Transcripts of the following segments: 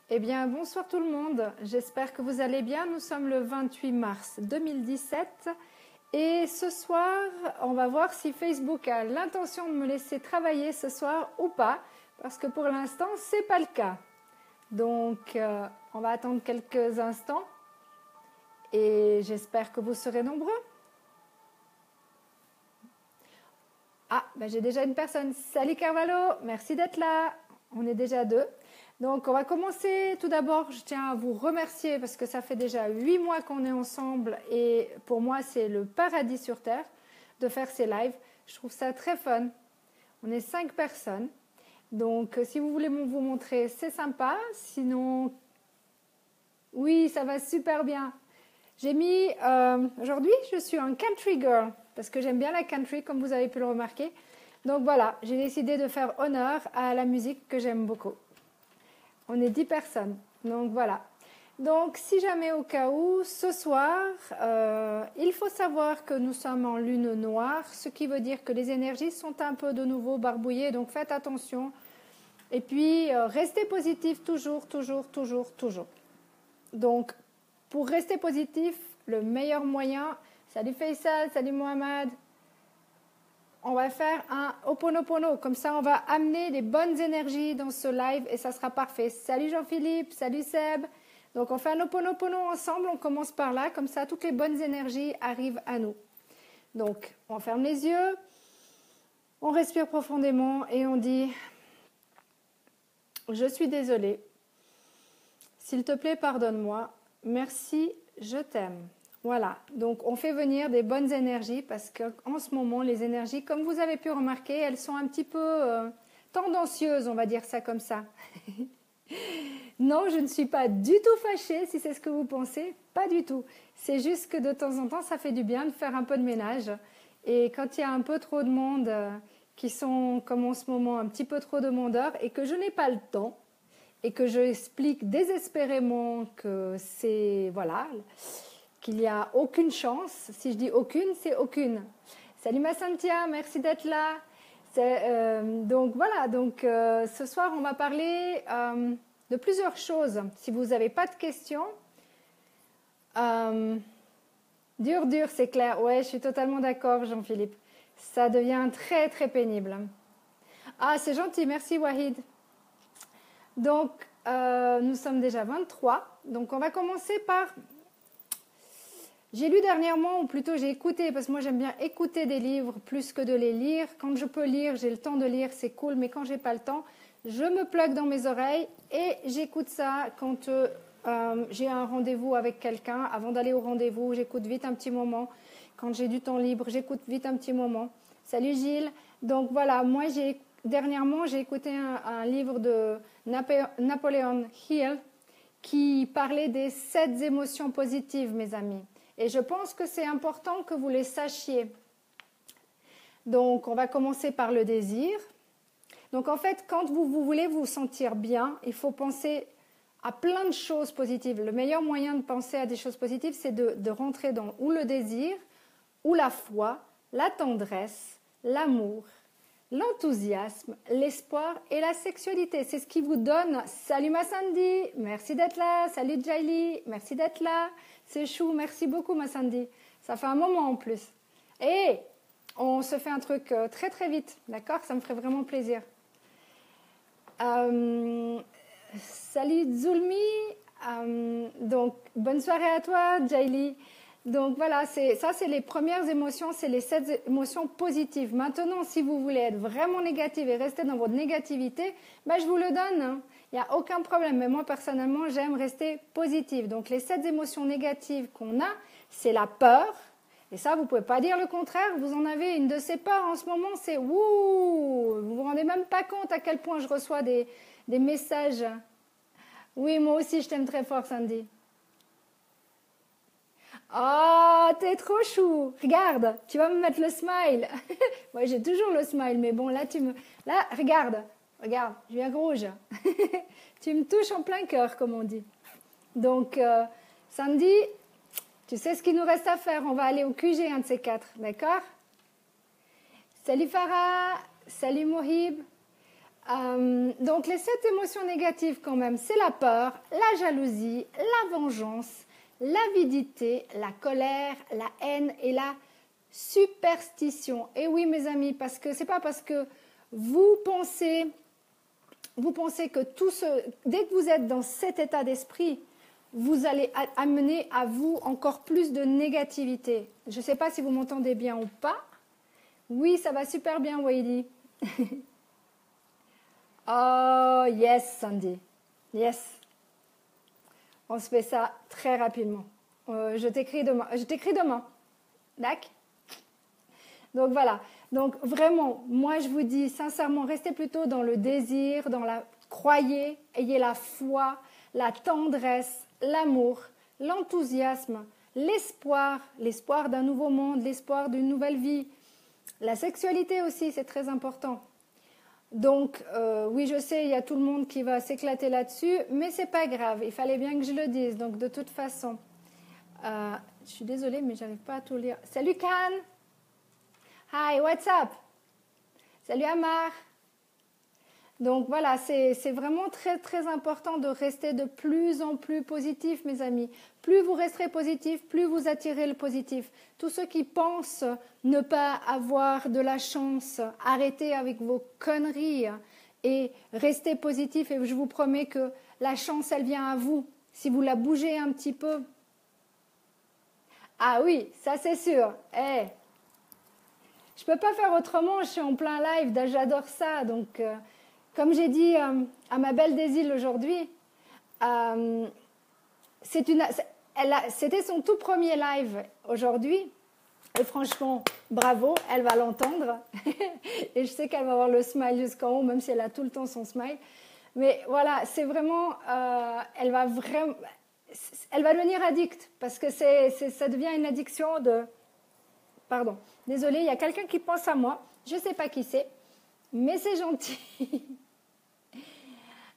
Eh bien, bonsoir tout le monde. J'espère que vous allez bien. Nous sommes le 28 mars 2017 et ce soir, on va voir si Facebook a l'intention de me laisser travailler ce soir ou pas, parce que pour l'instant, c'est pas le cas. Donc, on va attendre quelques instants et j'espère que vous serez nombreux. Ah, ben j'ai déjà une personne. Salut Carvalho, merci d'être là. On est déjà deux. Donc, on va commencer. Tout d'abord, je tiens à vous remercier parce que ça fait déjà 8 mois qu'on est ensemble et pour moi, c'est le paradis sur Terre de faire ces lives. Je trouve ça très fun. On est 5 personnes. Donc, si vous voulez vous montrer, c'est sympa. Sinon, oui, ça va super bien. J'ai mis, aujourd'hui, je suis un country girl parce que j'aime bien la country, comme vous avez pu le remarquer. Donc voilà, j'ai décidé de faire honneur à la musique que j'aime beaucoup. On est 10 personnes, donc voilà. Donc si jamais au cas où, ce soir, il faut savoir que nous sommes en lune noire, ce qui veut dire que les énergies sont un peu de nouveau barbouillées, donc faites attention. Et puis, restez positif toujours, toujours, toujours, toujours. Donc, pour rester positif, le meilleur moyen, salut Faisal, salut Mohamed, on va faire un Ho'oponopono. Comme ça, on va amener les bonnes énergies dans ce live et ça sera parfait. Salut Jean-Philippe, salut Seb. Donc, on fait un Ho'oponopono ensemble. On commence par là. Comme ça, toutes les bonnes énergies arrivent à nous. Donc, on ferme les yeux. On respire profondément et on dit « Je suis désolée. S'il te plaît, pardonne-moi. Merci, je t'aime. » Voilà, donc on fait venir des bonnes énergies parce qu'en ce moment, les énergies, comme vous avez pu remarquer, elles sont un petit peu tendancieuses, on va dire ça comme ça. Non, je ne suis pas du tout fâchée, si c'est ce que vous pensez, pas du tout. C'est juste que de temps en temps, ça fait du bien de faire un peu de ménage. Et quand il y a un peu trop de monde qui sont, comme en ce moment, un petit peu trop demandeurs et que je n'ai pas le temps et que je explique désespérément que c'est, voilà, qu'il n'y a aucune chance. Si je dis aucune, c'est aucune. Salut ma Cynthia, merci d'être là. Donc voilà, ce soir on va parler de plusieurs choses. Si vous n'avez pas de questions, dur, c'est clair. Ouais, je suis totalement d'accord, Jean-Philippe. Ça devient très très pénible. Ah, c'est gentil, merci Wahid. Donc, nous sommes déjà 23. Donc, on va commencer par... J'ai lu dernièrement, ou plutôt j'ai écouté, parce que moi j'aime bien écouter des livres plus que de les lire. Quand je peux lire, j'ai le temps de lire, c'est cool, mais quand j'ai pas le temps, je me plug dans mes oreilles et j'écoute ça quand j'ai un rendez-vous avec quelqu'un. Avant d'aller au rendez-vous, j'écoute vite un petit moment. Quand j'ai du temps libre, j'écoute vite un petit moment. Salut Gilles. Donc voilà, moi dernièrement, j'ai écouté un livre de Napoleon Hill qui parlait des 7 émotions positives, mes amis. Et je pense que c'est important que vous les sachiez. Donc, on va commencer par le désir. Donc, en fait, quand vous voulez vous sentir bien, il faut penser à plein de choses positives. Le meilleur moyen de penser à des choses positives, c'est de rentrer dans ou le désir, ou la foi, la tendresse, l'amour, l'enthousiasme, l'espoir et la sexualité. C'est ce qui vous donne. Salut ma Sandy, merci d'être là. Salut Jaili, merci d'être là. C'est chou, merci beaucoup ma Sandy. Ça fait un moment en plus. Et on se fait un truc très très vite, d'accord? Ça me ferait vraiment plaisir. Salut Zulmi. Donc bonne soirée à toi Jaili. Donc voilà, c'est les premières émotions, c'est les 7 émotions positives. Maintenant, si vous voulez être vraiment négative et rester dans votre négativité, ben, je vous le donne. Hein. Il n'y a aucun problème. Mais moi, personnellement, j'aime rester positive. Donc les 7 émotions négatives qu'on a, c'est la peur. Et ça, vous ne pouvez pas dire le contraire. Vous en avez une de ces peurs en ce moment, c'est wouh. Vous vous rendez même pas compte à quel point je reçois des messages. Oui, moi aussi, je t'aime très fort, Sandy. Oh, t'es trop chou. Regarde, tu vas me mettre le smile. Moi, j'ai toujours le smile, mais bon, là, Là, regarde, je viens rouge. Tu me touches en plein cœur, comme on dit. Donc, Sandy, tu sais ce qu'il nous reste à faire. On va aller au QG, un de ces 4, d'accord? Salut Farah, salut Mohib. Donc les 7 émotions négatives quand même, c'est la peur, la jalousie, la vengeance, l'avidité, la colère, la haine et la superstition. Et oui mes amis, parce que c'est pas parce que vous pensez que dès que vous êtes dans cet état d'esprit, vous allez amener à vous encore plus de négativité. Je ne sais pas si vous m'entendez bien ou pas. Oui, ça va super bien, Weidi. Oh, yes, Sandy. Yes. On se fait ça très rapidement. Je t'écris demain. D'accord? Donc voilà. Donc vraiment, moi je vous dis sincèrement, restez plutôt dans le désir, croyez, ayez la foi, la tendresse, l'amour, l'enthousiasme, l'espoir d'un nouveau monde, l'espoir d'une nouvelle vie. La sexualité aussi, c'est très important. Donc, oui, je sais, il y a tout le monde qui va s'éclater là-dessus, mais c'est pas grave, il fallait bien que je le dise. Donc, de toute façon, je suis désolée, mais j'arrive pas à tout lire. Salut, Can! Hi, what's up? Salut, Amar! Donc voilà, c'est vraiment très très important de rester de plus en plus positif, mes amis. Plus vous resterez positif, plus vous attirez le positif. Tous ceux qui pensent ne pas avoir de la chance, arrêtez avec vos conneries et restez positif. Et je vous promets que la chance, elle vient à vous si vous la bougez un petit peu. Ah oui, ça c'est sûr. Hey, je peux pas faire autrement, je suis en plein live, j'adore ça, donc... Comme j'ai dit à ma belle des îles aujourd'hui, c'était son tout premier live aujourd'hui. Et franchement, bravo, elle va l'entendre. Et je sais qu'elle va avoir le smile jusqu'en haut, même si elle a tout le temps son smile. Mais voilà, c'est vraiment... elle va devenir addict, parce que ça devient une addiction de... Pardon, désolée, il y a quelqu'un qui pense à moi. Je ne sais pas qui c'est, mais c'est gentil.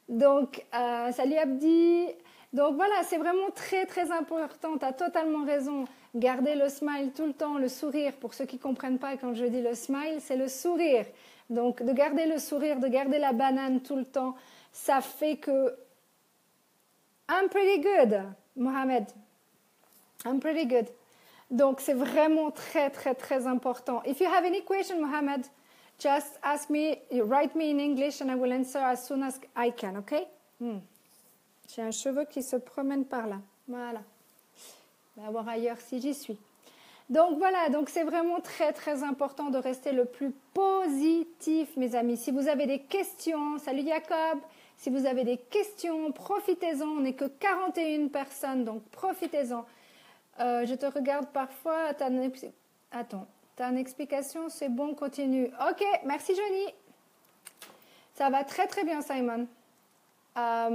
Donc, salut Abdi. Donc voilà, c'est vraiment très très important. Tu as totalement raison. Gardez le smile tout le temps, le sourire. Pour ceux qui ne comprennent pas, quand je dis le smile, c'est le sourire. Donc, de garder le sourire, de garder la banane tout le temps, ça fait que... I'm pretty good, Mohamed. I'm pretty good. Donc, c'est vraiment très très très important. If you have any question, Mohamed, just ask me, write me in English and I will answer as soon as I can, okay? J'ai un cheveu qui se promène par là. Voilà. On va voir ailleurs si j'y suis. Donc voilà, donc c'est vraiment très très important de rester le plus positif, mes amis. Si vous avez des questions, salut Jacob, si vous avez des questions, profitez-en. On n'est que 41 personnes, donc profitez-en. Je te regarde parfois. Attends. T'as une explication, c'est bon, continue. Ok, merci Johnny. Ça va très très bien Simon. Ah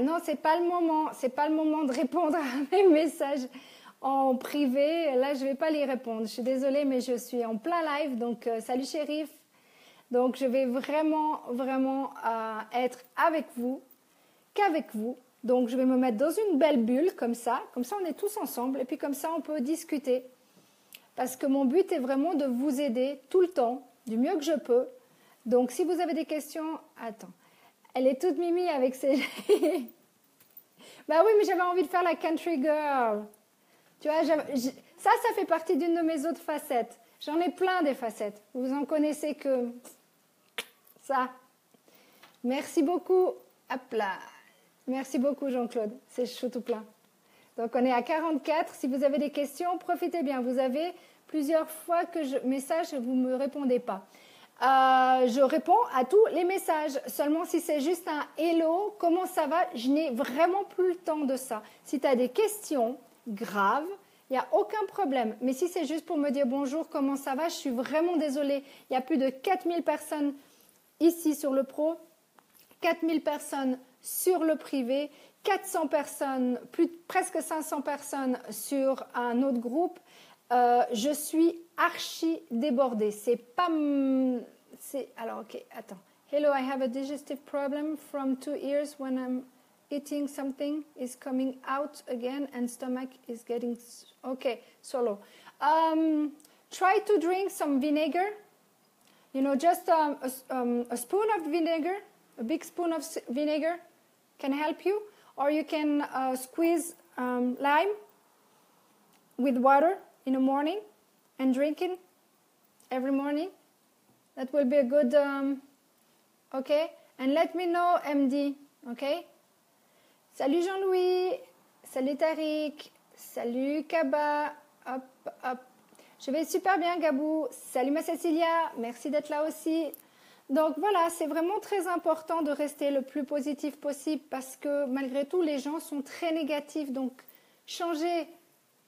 non, c'est pas le moment de répondre à mes messages en privé. Là, je vais pas les répondre. Je suis désolée, mais je suis en plein live. Donc, salut Chérif. Donc, je vais vraiment être avec vous, qu'avec vous. Donc, je vais me mettre dans une belle bulle comme ça. Comme ça, on est tous ensemble. Et puis, comme ça, on peut discuter. Parce que mon but est vraiment de vous aider tout le temps, du mieux que je peux. Donc, si vous avez des questions... Attends. Elle est toute mimi avec ses... Bah oui, mais j'avais envie de faire la country girl. Tu vois, ça fait partie d'une de mes autres facettes. J'en ai plein des facettes. Vous en connaissez que... ça. Merci beaucoup. Hop là. Merci beaucoup, Jean-Claude. C'est chaud tout plein. Donc, on est à 44. Si vous avez des questions, profitez bien. Vous avez plusieurs fois que message, vous ne me répondez pas. Je réponds à tous les messages. Seulement si c'est juste un hello, comment ça va? Je n'ai vraiment plus le temps de ça. Si tu as des questions graves, il n'y a aucun problème. Mais si c'est juste pour me dire bonjour, comment ça va? Je suis vraiment désolée. Il y a plus de 4000 personnes ici sur le pro, 4000 personnes sur le privé, 400 personnes, presque 500 personnes sur un autre groupe. Je suis archi débordée. Alors, ok, attends. Hello, I have a digestive problem from 2 ears when I'm eating something is coming out again and stomach is getting... Okay, solo. Try to drink some vinegar. You know, just a spoon of vinegar, a big spoon of vinegar can help you. Or you can squeeze lime with water in the morning and drink it every morning. That will be a good, okay? And let me know, MD, okay? Salut Jean-Louis, salut Tariq, salut Kaba, hop, hop. Je vais super bien, Gabou. Salut ma Cécilia, merci d'être là aussi. Donc voilà, c'est vraiment très important de rester le plus positif possible parce que malgré tout, les gens sont très négatifs. Donc changez.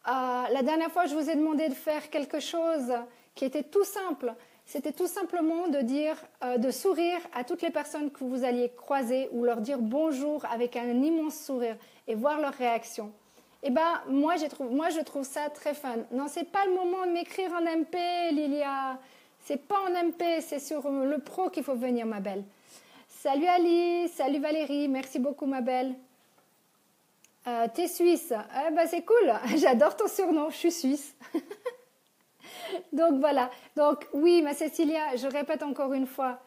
La dernière fois, je vous ai demandé de faire quelque chose qui était tout simple. C'était tout simplement de dire, de sourire à toutes les personnes que vous alliez croiser ou leur dire bonjour avec un immense sourire et voir leur réaction. Eh ben, moi, je trouve ça très fun. Non, c'est pas le moment de m'écrire en MP, Lilia. C'est pas en MP, c'est sur le pro qu'il faut venir, ma belle. Salut Ali, salut Valérie, merci beaucoup, ma belle. T'es suisse. Eh ben, c'est cool, j'adore ton surnom, je suis suisse. Donc voilà. Donc oui, ma Cécilia, je répète encore une fois.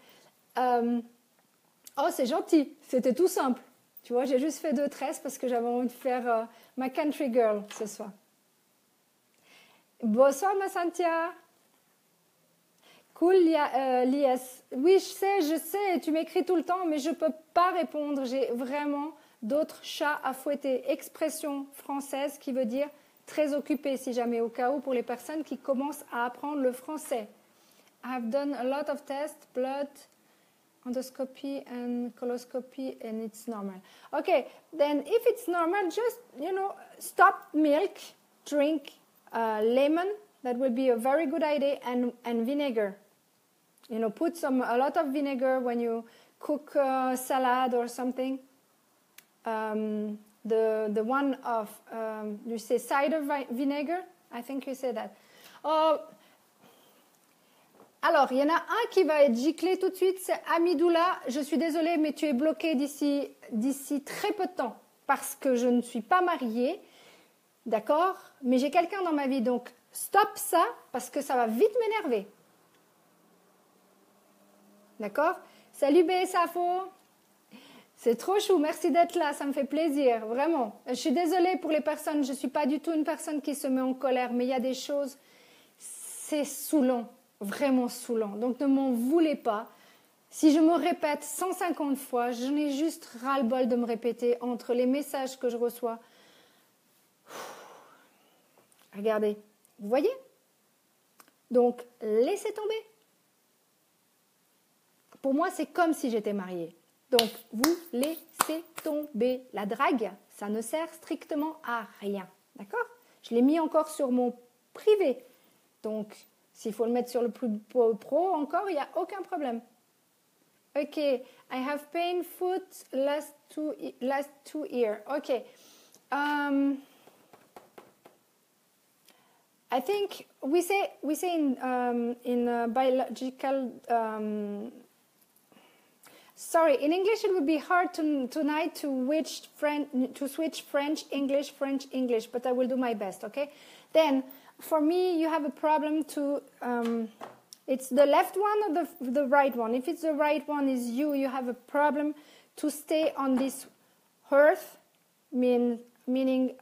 Oh, c'est gentil, c'était tout simple. Tu vois, j'ai juste fait 2 tresses parce que j'avais envie de faire ma country girl ce soir. Bonsoir, ma Cynthia. Cool, Lies. Oui, je sais, tu m'écris tout le temps, mais je ne peux pas répondre. J'ai vraiment d'autres chats à fouetter. Expression française qui veut dire très occupé, si jamais, au cas où, pour les personnes qui commencent à apprendre le français. I have done a lot of tests, blood, endoscopy and coloscopy, and it's normal. Okay, then if it's normal, just, stop milk, drink lemon. That will be a very good idea, and vinegar. Put a lot of vinegar when you cook salad or something. The one of, you say cider vinegar? I think you say that. Oh, alors, il y en a un qui va être giclé tout de suite, c'est Amidoula. Je suis désolée, mais tu es bloqué d'ici très peu de temps parce que je ne suis pas mariée, d'accord? Mais j'ai quelqu'un dans ma vie, donc stop ça parce que ça va vite m'énerver. D'accord? Salut BSAFO. C'est trop chou, merci d'être là, ça me fait plaisir, vraiment. Je suis désolée pour les personnes, je ne suis pas du tout une personne qui se met en colère, mais il y a des choses, c'est saoulant, vraiment saoulant. Donc ne m'en voulez pas. Si je me répète 150 fois, j'en ai juste ras-le-bol de me répéter entre les messages que je reçois. Regardez, vous voyez? Donc, laissez tomber. Pour moi, c'est comme si j'étais mariée. Donc, vous laissez tomber. La drague, ça ne sert strictement à rien. D'accord? Je l'ai mis encore sur mon privé. Donc, s'il faut le mettre sur le plus pro encore, il n'y a aucun problème. Ok. I have pain foot last two years. Ok. I think we say in biological. Sorry, in English it would be hard tonight to switch French, English, but I will do my best, okay? Then, for me, you have a problem to, it's the left one or the right one? If it's the right one, is you have a problem to stay on this earth, meaning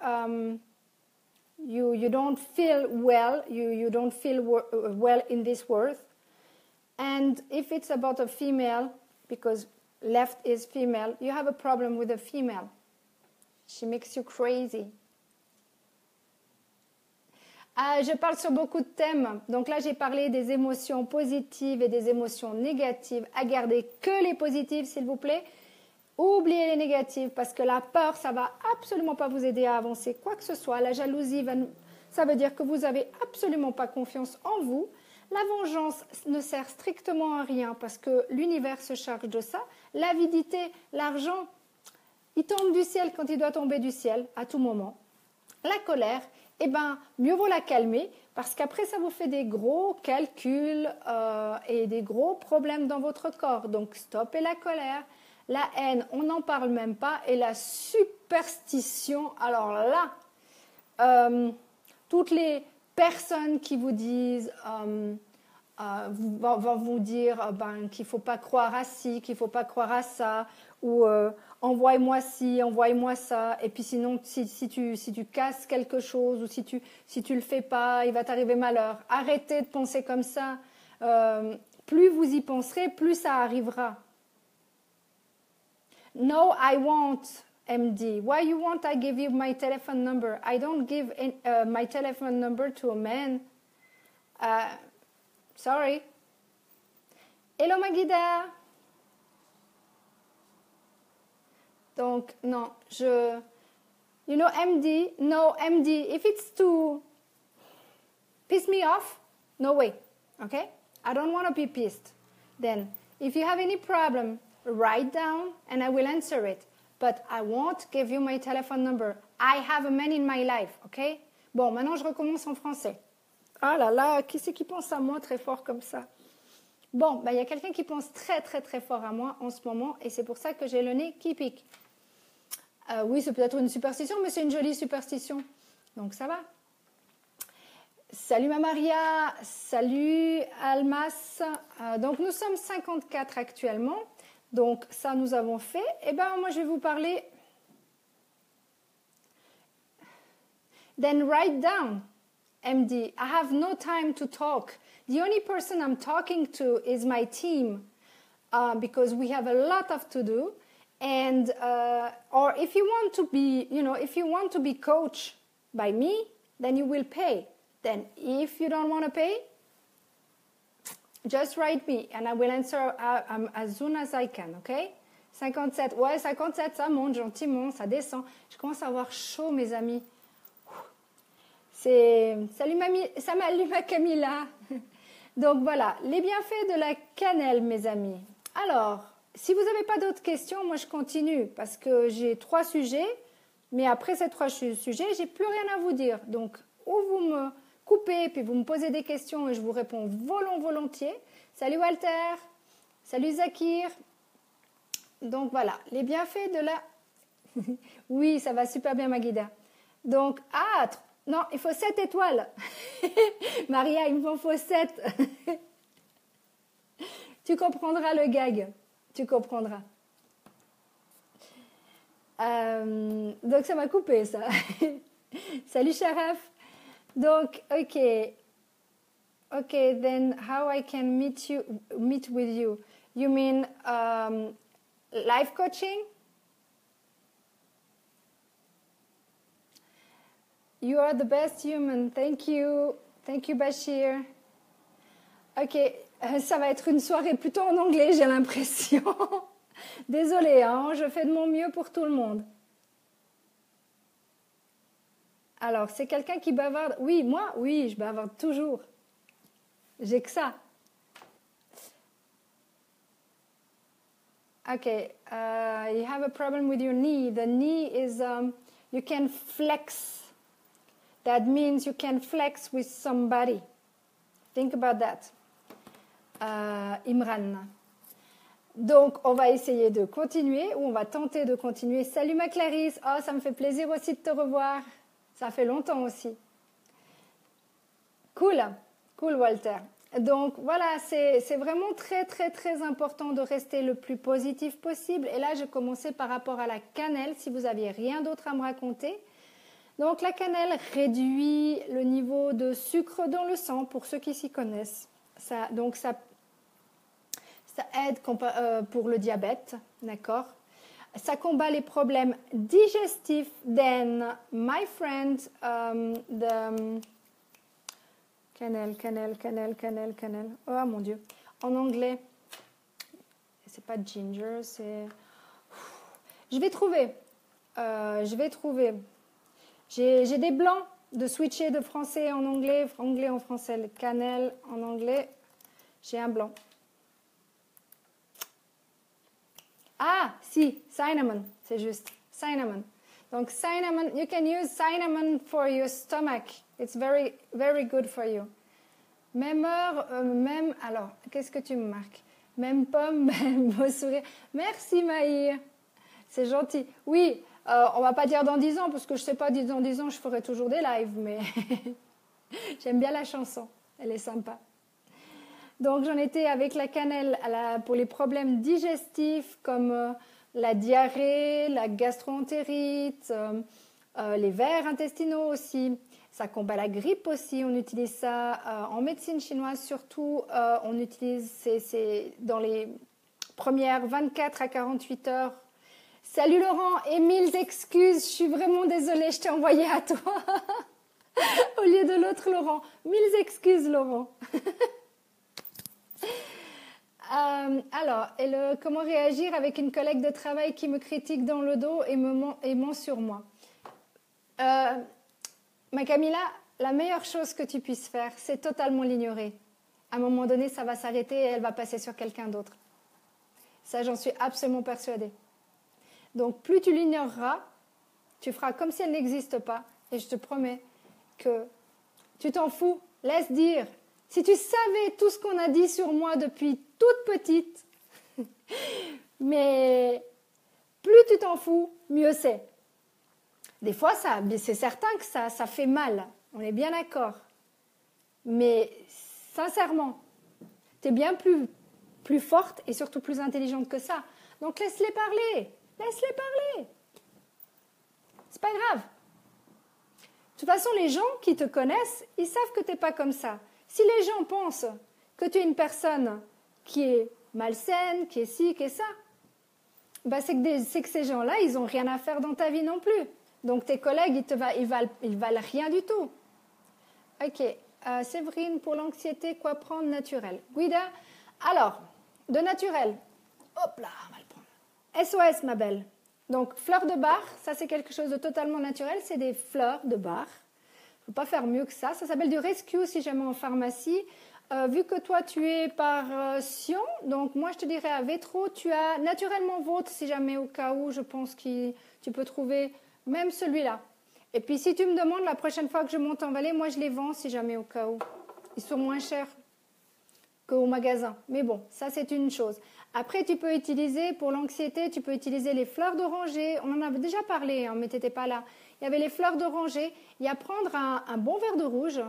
you don't feel well, you don't feel well in this world. And if it's about a female, because left is female, you have a problem with a female. She makes you crazy. Je parle sur beaucoup de thèmes. Donc là, j'ai parlé des émotions positives et des émotions négatives. À garder que les positives, s'il vous plaît. Oubliez les négatives parce que la peur, ça va absolument pas vous aider à avancer quoi que ce soit. La jalousie, ça veut dire que vous avez absolument pas confiance en vous. La vengeance ne sert strictement à rien parce que l'univers se charge de ça. L'avidité, l'argent, il tombe du ciel quand il doit tomber du ciel à tout moment. La colère, eh ben, mieux vaut la calmer parce qu'après, ça vous fait des gros calculs et des gros problèmes dans votre corps. Donc, stoppez la colère. La haine, on n'en parle même pas. Et la superstition, alors là, toutes les personnes qui vous disent vont vous dire qu'il ne faut pas croire à ci, qu'il ne faut pas croire à ça, ou envoie-moi ci, envoie-moi ça, et puis sinon si tu casses quelque chose ou si tu le fais pas, il va t'arriver malheur. Arrêtez de penser comme ça. Plus vous y penserez, plus ça arrivera. No, I won't, MD. Why you want I give you my telephone number? I don't give my telephone number to a man. Sorry. Hello Magida. Donc, non, you know, MD, no, MD, if it's to piss me off, no way, okay? I don't want to be pissed. Then, if you have any problem, write down and I will answer it. But I won't give you my telephone number. I have a man in my life, okay? Bon, maintenant je recommence en français. Ah là là, qui c'est qui pense à moi très fort comme ça? Bon, il y a quelqu'un qui pense très très très fort à moi en ce moment et c'est pour ça que j'ai le nez qui pique. Oui, c'est peut-être une superstition, mais c'est une jolie superstition. Donc ça va. Salut ma Maria, salut Almas. Donc nous sommes 54 actuellement. Donc ça nous avons fait. Eh bien moi je vais vous parler. Then write down, MD. I have no time to talk. The only person I'm talking to is my team because we have a lot of to do. And or if you want to be, if you want to be coached by me, then you will pay. Then if you don't want to pay, just write me and I will answer as soon as I can, okay? 57, ouais, 57, ça monte gentiment, ça descend. Je commence à avoir chaud, mes amis. Salut mamie, salut ma Camilla. Donc voilà, les bienfaits de la cannelle, mes amis. Alors, si vous n'avez pas d'autres questions, moi je continue parce que j'ai 3 sujets, mais après ces 3 sujets, j'ai plus rien à vous dire. Donc, ou vous me coupez, puis vous me posez des questions et je vous réponds volontiers. Salut Walter, salut Zakir. Donc voilà, les bienfaits de la... Oui, ça va super bien Maguida. Donc, non, il faut 7 étoiles. Maria, il m'en faut 7. Tu comprendras le gag. Tu comprendras. Donc, ça m'a coupé, ça. Salut, Sharaf. Donc, OK, then how I can meet with you? You mean life coaching? You are the best human. Thank you. Thank you, Bashir. OK, ça va être une soirée plutôt en anglais, j'ai l'impression. Désolée, hein, je fais de mon mieux pour tout le monde. Alors, c'est quelqu'un qui bavarde. Oui, moi, oui, je bavarde toujours. J'ai que ça. OK, you have a problem with your knee. The knee is, you can flex. That means you can flex with somebody. Think about that. Imran. Donc, on va essayer de continuer ou on va tenter de continuer. Salut ma Clarisse. Oh, ça me fait plaisir aussi de te revoir. Ça fait longtemps aussi. Cool Walter. Donc, voilà, c'est vraiment très, très, très important de rester le plus positif possible. Et là, j'ai commencé par rapport à la cannelle, si vous n'aviez rien d'autre à me raconter. Donc, la cannelle réduit le niveau de sucre dans le sang, pour ceux qui s'y connaissent. Ça aide pour le diabète, d'accord? Ça combat les problèmes digestifs. Then, my friend, cannelle. Oh mon Dieu. En anglais, c'est pas ginger, c'est... Je vais trouver. J'ai des blancs de switcher de français en anglais, anglais en français. Cannelle en anglais, j'ai un blanc. Ah, si, cinnamon, c'est juste. Cinnamon. Donc, cinnamon, you can use cinnamon for your stomach. It's very, very good for you. Même heure, alors, qu'est-ce que tu me marques? Même pomme, même beau sourire. Merci, Maïr. C'est gentil. Oui, on va pas dire dans 10 ans, parce que je sais pas, dans 10 ans, je ferai toujours des lives, mais j'aime bien la chanson. Elle est sympa. Donc j'en étais avec la cannelle pour les problèmes digestifs comme la diarrhée, la gastroentérite, les vers intestinaux aussi. Ça combat la grippe aussi. On utilise ça en médecine chinoise surtout. On utilise c'est dans les premières 24 à 48 heures. Salut Laurent et mille excuses. Je suis vraiment désolée. Je t'ai envoyé à toi au lieu de l'autre Laurent. Mille excuses Laurent. Alors, comment réagir avec une collègue de travail qui me critique dans le dos et ment sur moi. Ma Camilla, la meilleure chose que tu puisses faire, c'est totalement l'ignorer. À un moment donné, ça va s'arrêter et elle va passer sur quelqu'un d'autre. Ça, j'en suis absolument persuadée. Donc, plus tu l'ignoreras, tu feras comme si elle n'existe pas. Et je te promets que tu t'en fous. Laisse dire. Si tu savais tout ce qu'on a dit sur moi depuis toute petite, mais plus tu t'en fous, mieux c'est. Des fois, c'est certain que ça fait mal. On est bien d'accord. Mais sincèrement, tu es bien plus forte et surtout plus intelligente que ça. Donc laisse-les parler. Laisse-les parler. C'est pas grave. De toute façon, les gens qui te connaissent, ils savent que tu n'es pas comme ça. Si les gens pensent que tu es une personne qui est malsaine, qui est ci, qui est ça, bah c'est que ces gens-là, ils n'ont rien à faire dans ta vie non plus. Donc tes collègues, ils valent rien du tout. Ok. Séverine, pour l'anxiété, quoi prendre naturel? Guida, alors, de naturel. Hop là, on va le prendre. SOS, ma belle. Donc, fleurs de bar, ça c'est quelque chose de totalement naturel. C'est des fleurs de bar. Il ne faut pas faire mieux que ça. Ça s'appelle du rescue si jamais en pharmacie. Vu que toi, tu es par Sion, donc moi, je te dirais à Vétro, tu as naturellement vôtre si jamais au cas où, je pense que tu peux trouver même celui-là. Et puis, si tu me demandes, la prochaine fois que je monte en vallée, moi, je les vends si jamais au cas où. Ils sont moins chers qu'au magasin. Mais bon, ça, c'est une chose. Après, tu peux utiliser, pour l'anxiété, tu peux utiliser les fleurs d'oranger. On en avait déjà parlé, hein, mais tu n'étais pas là. Il y avait les fleurs d'oranger. Il y a prendre un bon verre de rouge.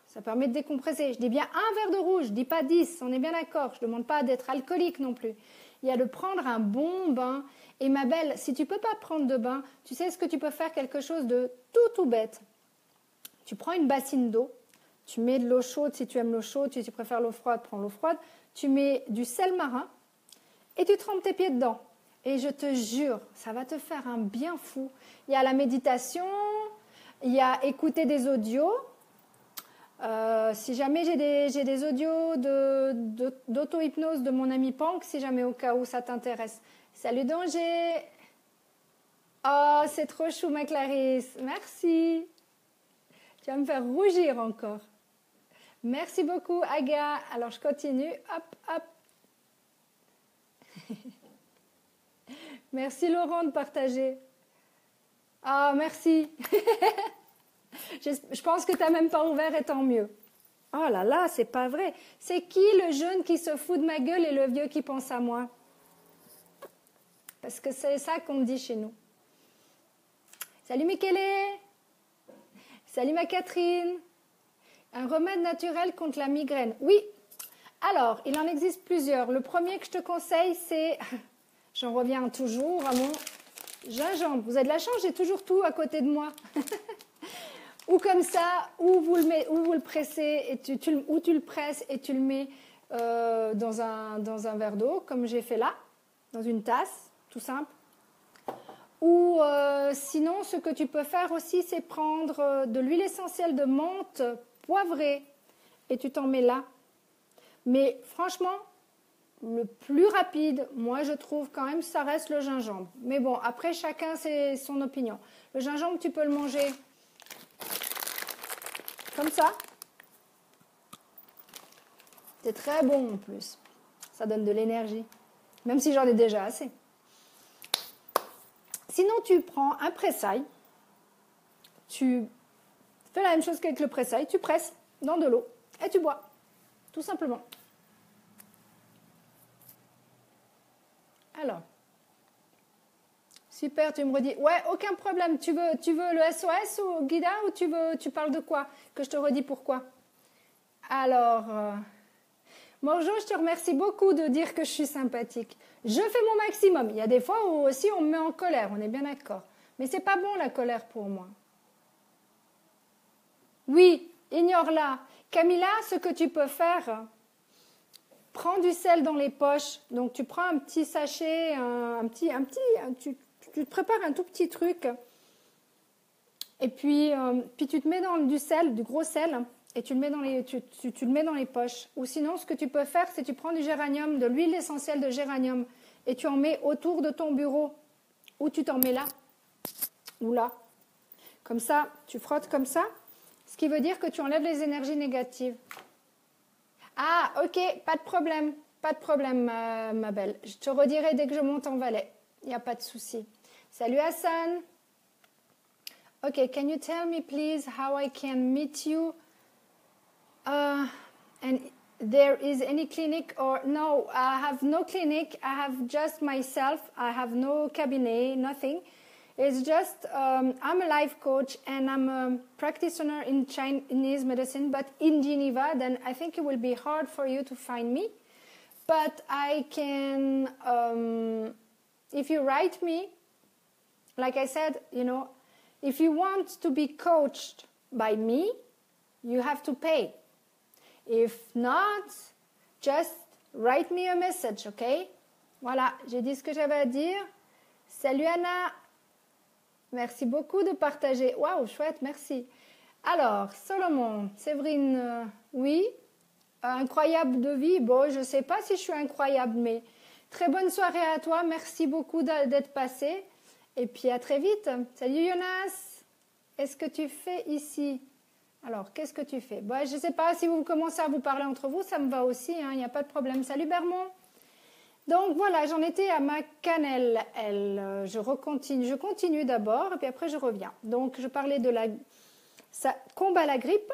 Ça permet de décompresser. Je dis bien un verre de rouge, je ne dis pas 10, on est bien d'accord. Je ne demande pas d'être alcoolique non plus. Il y a de prendre un bon bain. Et ma belle, si tu ne peux pas prendre de bain, tu sais ce que tu peux faire, quelque chose de tout bête. Tu prends une bassine d'eau, tu mets de l'eau chaude si tu aimes l'eau chaude, si tu préfères l'eau froide, prends l'eau froide. Tu mets du sel marin et tu trempes tes pieds dedans. Et je te jure, ça va te faire un bien fou. Il y a la méditation, il y a écouter des audios. Si jamais j'ai des audios d'auto-hypnose de mon ami Pank, si jamais au cas où ça t'intéresse. Salut Danger. Oh, c'est trop chou ma Clarisse. Merci. Tu vas me faire rougir encore. Merci beaucoup Aga. Alors je continue. Hop. Merci Laurent de partager. Ah, merci. Je pense que tu n'as même pas ouvert et tant mieux. Oh là là, c'est pas vrai. C'est qui le jeune qui se fout de ma gueule et le vieux qui pense à moi? Parce que c'est ça qu'on dit chez nous. Salut Michele. Salut ma Catherine. Un remède naturel contre la migraine. Oui. Alors, il en existe plusieurs. Le premier que je te conseille, c'est... J'en reviens toujours à mon gingembre. Vous avez de la chance, j'ai toujours tout à côté de moi. Ou comme ça, ou vous le pressez, et ou tu le presses et tu le mets dans un verre d'eau, comme j'ai fait là, dans une tasse, tout simple. Ou sinon, ce que tu peux faire aussi, c'est prendre de l'huile essentielle de menthe poivrée et tu t'en mets là. Mais franchement, le plus rapide, moi je trouve quand même, ça reste le gingembre. Mais bon, après chacun c'est son opinion. Le gingembre, tu peux le manger comme ça. C'est très bon en plus. Ça donne de l'énergie. Même si j'en ai déjà assez. Sinon, tu prends un pressail. Tu fais la même chose qu'avec le pressail. Tu presses dans de l'eau et tu bois. Tout simplement. Alors. Super, tu me redis. Ouais, aucun problème. Tu veux le SOS ou Guida ou tu parles de quoi? Que je te redis pourquoi. Alors, Bonjour, je te remercie beaucoup de dire que je suis sympathique. Je fais mon maximum. Il y a des fois où aussi on me met en colère, on est bien d'accord. Mais c'est pas bon la colère pour moi. Oui, ignore-la. Camilla, ce que tu peux faire, prends du sel dans les poches. Donc tu prends un petit sachet, tu te prépares un tout petit truc. Et puis tu te mets dans du sel, du gros sel, et tu le mets dans les poches. Ou sinon, ce que tu peux faire, c'est tu prends du géranium, de l'huile essentielle de géranium, et tu en mets autour de ton bureau. Ou tu t'en mets là, ou là. Comme ça, tu frottes comme ça, ce qui veut dire que tu enlèves les énergies négatives. Ah, ok, pas de problème, ma belle. Je te redirai dès que je monte en Valais. Il n'y a pas de souci. Salut Hassan. Okay, can you tell me please how I can meet you? And there is any clinic or no? I have no clinic. I have just myself. I have no cabinet, nothing. It's just I'm a life coach and I'm a practitioner in Chinese medicine, but in Geneva. Then I think it will be hard for you to find me. But I can, if you write me, like I said, you know. If you want to be coached by me, you have to pay. If not, just write me a message, okay? Voilà, j'ai dit ce que j'avais à dire. Salut Anna. Merci beaucoup de partager. Waouh, chouette, merci. Alors, Solomon, Séverine, oui. Incroyable de vie. Bon, je ne sais pas si je suis incroyable, mais très bonne soirée à toi. Merci beaucoup d'être passé. Et puis à très vite. Salut Jonas. Est-ce que tu fais ici? Alors, qu'est-ce que tu fais? Bon, je ne sais pas si vous commencez à vous parler entre vous, ça me va aussi, il n'y a pas de problème. Salut Bermond. Donc voilà, j'en étais à ma cannelle. Je continue d'abord et puis après je reviens. Donc je parlais de ça combat la grippe,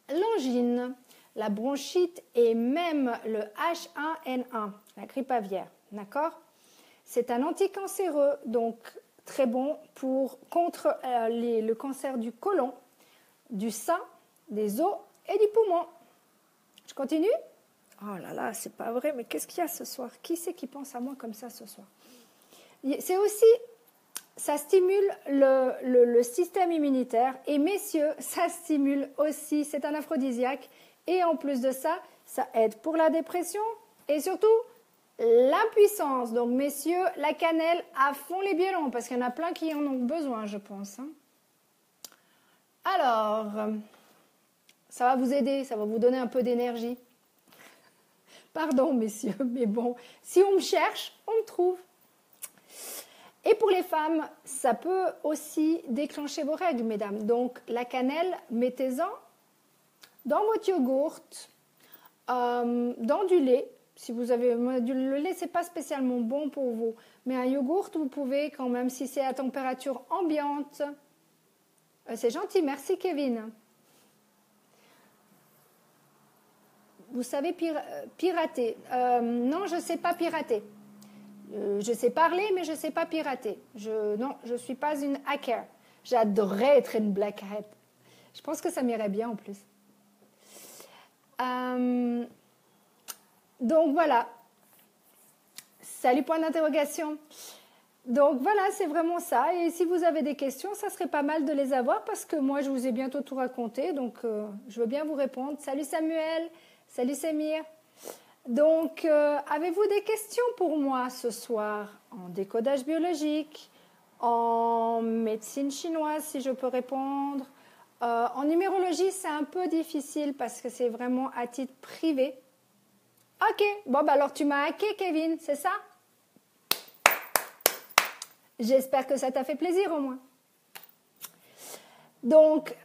l'angine, la bronchite et même le H1N1, la grippe aviaire. D'accord? C'est un anticancéreux, donc très bon contre le cancer du côlon, du sein, des os et du poumon. Je continue? Oh là là, c'est pas vrai, mais qu'est-ce qu'il y a ce soir? Qui c'est qui pense à moi comme ça ce soir? C'est aussi, ça stimule le système immunitaire et messieurs, ça stimule aussi, c'est un aphrodisiaque et en plus de ça, ça aide pour la dépression et surtout l'impuissance. Donc, messieurs, la cannelle à fond les biélons, parce qu'il y en a plein qui en ont besoin, je pense. Hein. Alors, ça va vous aider, ça va vous donner un peu d'énergie. Pardon, messieurs, mais bon, si on me cherche, on me trouve. Et pour les femmes, ça peut aussi déclencher vos règles, mesdames. Donc, la cannelle, mettez-en dans votre yogourt, dans du lait. Si vous avez le lait, c'est pas spécialement bon pour vous, mais un yogourt, vous pouvez quand même, si c'est à température ambiante. C'est gentil, merci Kevin. Vous savez pirater. Non, je ne sais pas pirater. Je sais parler, mais je ne sais pas pirater. Non, je ne suis pas une hacker. J'adorerais être une black hat. Je pense que ça m'irait bien en plus. Donc voilà. Salut, point d'interrogation. Donc voilà, c'est vraiment ça. Et si vous avez des questions, ça serait pas mal de les avoir parce que moi, je vous ai bientôt tout raconté. Donc, je veux bien vous répondre. Salut Samuel. Salut Samir. Donc, avez-vous des questions pour moi ce soir en décodage biologique, en médecine chinoise, si je peux répondre. En numérologie, c'est un peu difficile parce que c'est vraiment à titre privé. Ok, bon, bah alors tu m'as hacké, Kevin, c'est ça? J'espère que ça t'a fait plaisir au moins. Donc,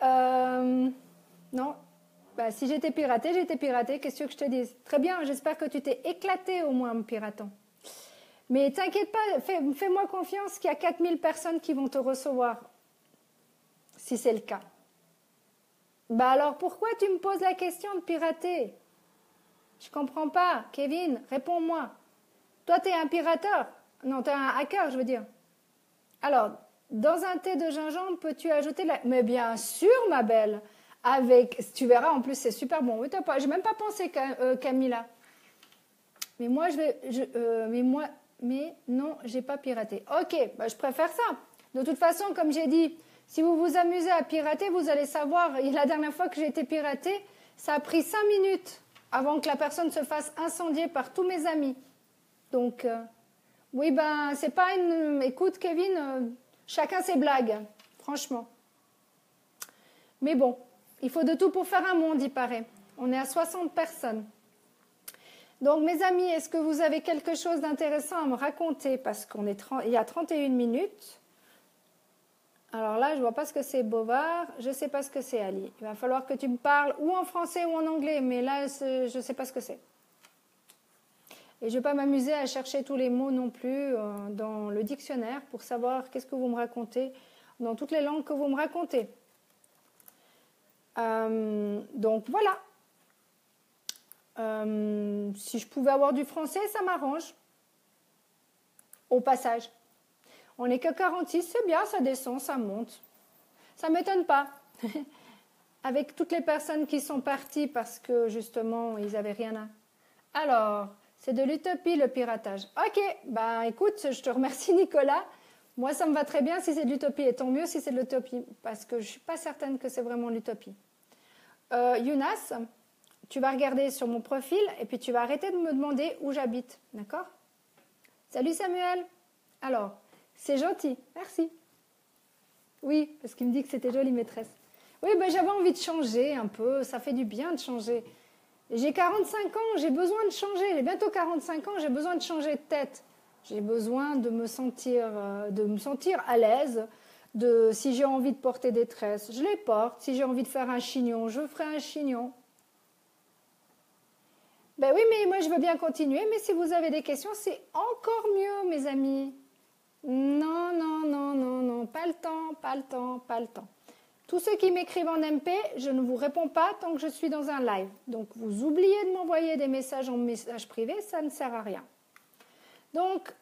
non. Bah, si j'étais piratée, qu'est-ce que je te dise? Très bien, j'espère que tu t'es éclaté au moins en me piratant. Mais t'inquiète pas, fais-moi confiance qu'il y a 4000 personnes qui vont te recevoir, si c'est le cas. Bah alors pourquoi tu me poses la question de pirater? Je comprends pas. Kevin, réponds-moi. Toi, t'es un pirateur? Non, t'es un hacker, je veux dire. Alors, dans un thé de gingembre, peux-tu ajouter la... Mais bien sûr, ma belle. Tu verras, en plus, c'est super bon. Oui, j'ai même pas pensé, Camilla. Mais moi, mais non, j'ai pas piraté. Ok, bah, je préfère ça. De toute façon, comme j'ai dit, si vous vous amusez à pirater, vous allez savoir. Et la dernière fois que j'ai été piratée, ça a pris 5 minutes avant que la personne se fasse incendier par tous mes amis. Donc, oui, ben, c'est pas une... Écoute, Kevin, chacun ses blagues, franchement. Mais bon, il faut de tout pour faire un monde, il paraît. On est à 60 personnes. Donc, mes amis, est-ce que vous avez quelque chose d'intéressant à me raconter? Parce il y a 31 minutes. Alors là, je ne vois pas ce que c'est Bovard. Je ne sais pas ce que c'est Ali. Il va falloir que tu me parles ou en français ou en anglais. Mais là, je ne sais pas ce que c'est. Et je ne vais pas m'amuser à chercher tous les mots non plus dans le dictionnaire pour savoir qu'est-ce que vous me racontez dans toutes les langues que vous me racontez. Donc voilà. Si je pouvais avoir du français, ça m'arrange. Au passage. On n'est que 46, c'est bien, ça descend, ça monte. Ça ne m'étonne pas. Avec toutes les personnes qui sont parties parce que justement, ils n'avaient rien à... Alors, c'est de l'utopie le piratage. Ok, ben écoute, je te remercie Nicolas. Moi, ça me va très bien si c'est de l'utopie. Et tant mieux si c'est de l'utopie. Parce que je ne suis pas certaine que c'est vraiment l'utopie. Younas, tu vas regarder sur mon profil et puis tu vas arrêter de me demander où j'habite. D'accord? Salut Samuel. Alors, c'est gentil. Merci. Oui, parce qu'il me dit que c'était joli maîtresse. Oui, ben j'avais envie de changer un peu. Ça fait du bien de changer. J'ai 45 ans, j'ai besoin de changer. J'ai bientôt 45 ans, j'ai besoin de changer de tête. J'ai besoin de me sentir à l'aise. Si j'ai envie de porter des tresses, je les porte. Si j'ai envie de faire un chignon, je ferai un chignon. Ben oui, mais moi je veux bien continuer. Mais si vous avez des questions, c'est encore mieux, mes amis. Non, non, non, non, non, pas le temps, pas le temps, pas le temps. Tous ceux qui m'écrivent en MP, je ne vous réponds pas tant que je suis dans un live. Donc, vous oubliez de m'envoyer des messages en message privé, ça ne sert à rien. Donc,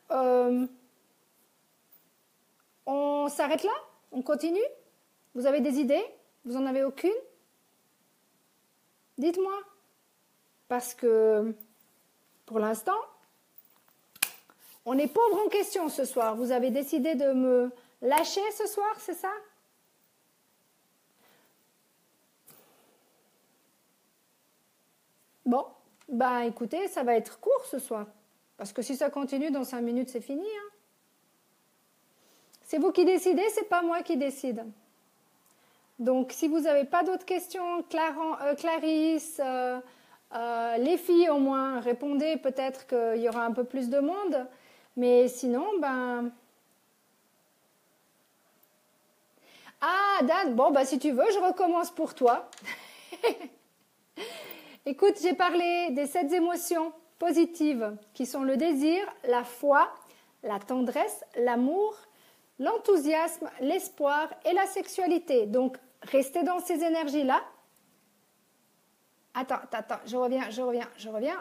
on s'arrête là? On continue? Vous avez des idées? Vous n'en avez aucune? Dites-moi. Parce que, pour l'instant, on est pauvre en questions ce soir. Vous avez décidé de me lâcher ce soir, c'est ça? Bon, ben écoutez, ça va être court ce soir. Parce que si ça continue dans 5 minutes, c'est fini. Hein. C'est vous qui décidez, c'est pas moi qui décide. Donc, si vous n'avez pas d'autres questions, Clarisse, les filles au moins, répondez, peut-être qu'il y aura un peu plus de monde. Mais sinon, ben... Ah, Dan, bon, ben si tu veux, je recommence pour toi. Écoute, j'ai parlé des 7 émotions positives qui sont le désir, la foi, la tendresse, l'amour, l'enthousiasme, l'espoir et la sexualité. Donc, restez dans ces énergies-là. Attends, je reviens.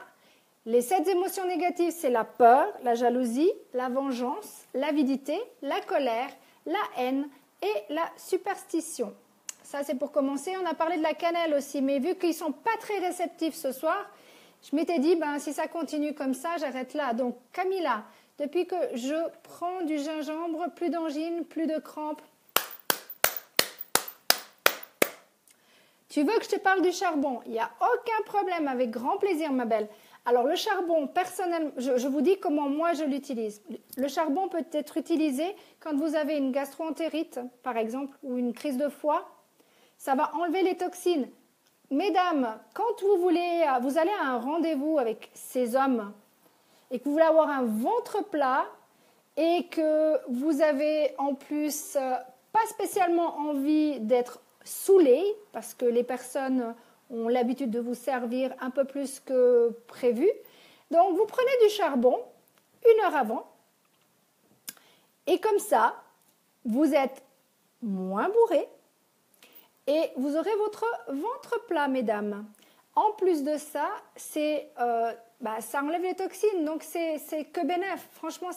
Les 7 émotions négatives, c'est la peur, la jalousie, la vengeance, l'avidité, la colère, la haine et la superstition. Ça, c'est pour commencer. On a parlé de la cannelle aussi, mais vu qu'ils ne sont pas très réceptifs ce soir, je m'étais dit, ben, si ça continue comme ça, j'arrête là. Donc, Camilla, depuis que je prends du gingembre, plus d'angine, plus de crampes. Tu veux que je te parle du charbon? Il n'y a aucun problème, avec grand plaisir, ma belle. Alors, le charbon, personnellement, je vous dis comment moi je l'utilise. Le charbon peut être utilisé quand vous avez une gastro-entérite, par exemple, ou une crise de foie. Ça va enlever les toxines. Mesdames, quand vous allez à un rendez-vous avec ces hommes et que vous voulez avoir un ventre plat et que vous avez en plus pas spécialement envie d'être saoulé parce que les personnes ont l'habitude de vous servir un peu plus que prévu. Donc, vous prenez du charbon 1 heure avant et comme ça, vous êtes moins bourré. Et vous aurez votre ventre plat, mesdames. En plus de ça, ça enlève les toxines, donc c'est que bénef. Franchement,